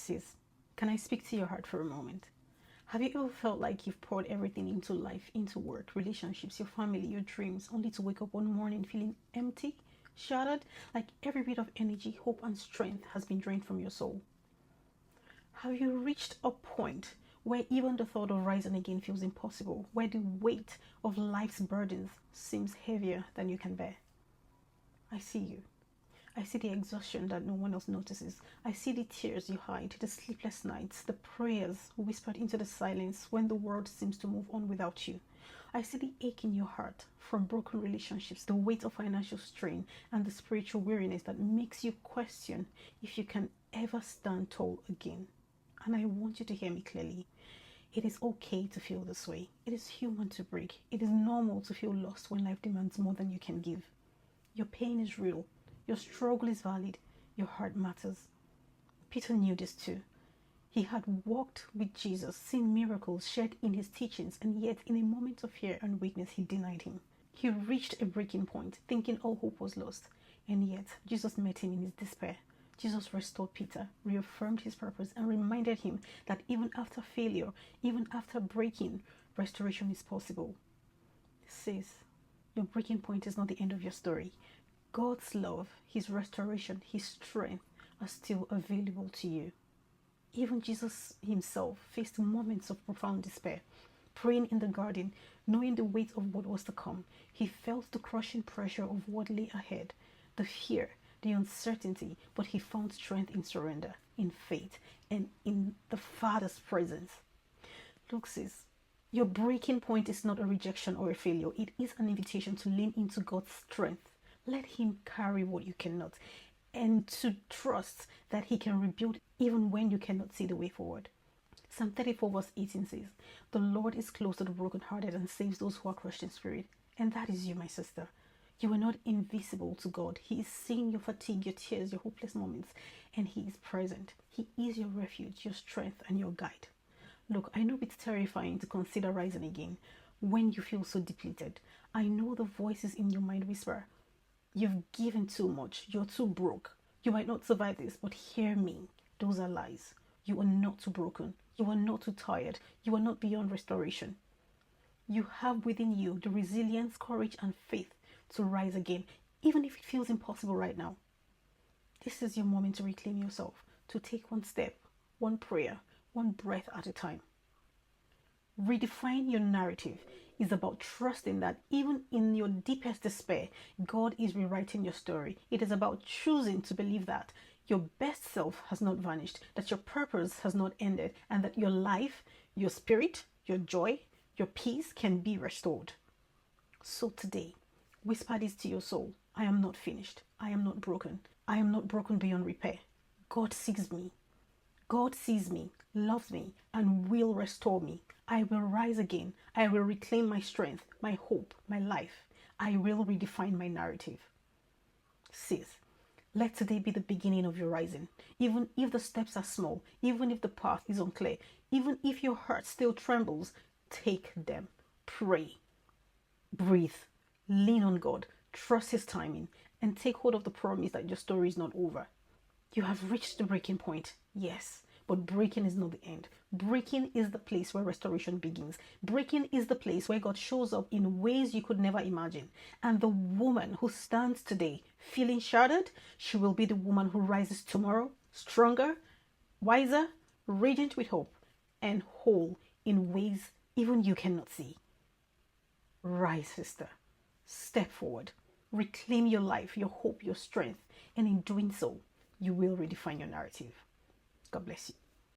Sis, can I speak to your heart for a moment? Have you ever felt like you've poured everything into life, into work, relationships, your family, your dreams, only to wake up one morning feeling empty, shattered, like every bit of energy, hope, and strength has been drained from your soul? Have you reached a point where even the thought of rising again feels impossible, where the weight of life's burdens seems heavier than you can bear? I see you. I see the exhaustion that no one else notices. I see the tears you hide, the sleepless nights, the prayers whispered into the silence when the world seems to move on without you. I see the ache in your heart from broken relationships, the weight of financial strain, and the spiritual weariness that makes you question if you can ever stand tall again. And I want you to hear me clearly. It is okay to feel this way. It is human to break. It is normal to feel lost when life demands more than you can give. Your pain is real. Your struggle is valid. Your heart matters. Peter knew this too. He had walked with Jesus, seen miracles shared in his teachings, and yet in a moment of fear and weakness, he denied him. He reached a breaking point, thinking all hope was lost. And yet, Jesus met him in his despair. Jesus restored Peter, reaffirmed his purpose, and reminded him that even after failure, even after breaking, restoration is possible. Sis, your breaking point is not the end of your story. God's love, his restoration, his strength are still available to you. Even Jesus himself faced moments of profound despair. Praying in the garden, knowing the weight of what was to come, he felt the crushing pressure of what lay ahead, the fear, the uncertainty, but he found strength in surrender, in faith, and in the Father's presence. Look, sis, your breaking point is not a rejection or a failure. It is an invitation to lean into God's strength. Let him carry what you cannot, and to trust that he can rebuild even when you cannot see the way forward. Psalm 34 verse 18 says, "The Lord is close to the brokenhearted and saves those who are crushed in spirit." And that is you, my sister. You are not invisible to God. He is seeing your fatigue, your tears, your hopeless moments, and he is present. He is your refuge, your strength, and your guide. Look, I know it's terrifying to consider rising again when you feel so depleted. I know the voices in your mind whisper, "You've given too much. You're too broke. You might not survive this," but hear me. Those are lies. You are not too broken. You are not too tired. You are not beyond restoration. You have within you the resilience, courage, and faith to rise again, even if it feels impossible right now. This is your moment to reclaim yourself, to take one step, one prayer, one breath at a time. Redefine your narrative is about trusting that even in your deepest despair, God is rewriting your story. It is about choosing to believe that your best self has not vanished, that your purpose has not ended, and that your life, your spirit, your joy, your peace can be restored. So today, whisper this to your soul. I am not finished. I am not broken. I am not broken beyond repair. God sees me. God sees me, loves me, and will restore me. I will rise again. I will reclaim my strength, my hope, my life. I will redefine my narrative. Sis, let today be the beginning of your rising. Even if the steps are small, even if the path is unclear, even if your heart still trembles, take them. Pray. Breathe. Lean on God. Trust his timing. And take hold of the promise that your story is not over. You have reached the breaking point, yes, but breaking is not the end. Breaking is the place where restoration begins. Breaking is the place where God shows up in ways you could never imagine. And the woman who stands today feeling shattered, she will be the woman who rises tomorrow, stronger, wiser, radiant with hope, and whole in ways even you cannot see. Rise, sister. Step forward. Reclaim your life, your hope, your strength, and in doing so, you will redefine your narrative. God bless you.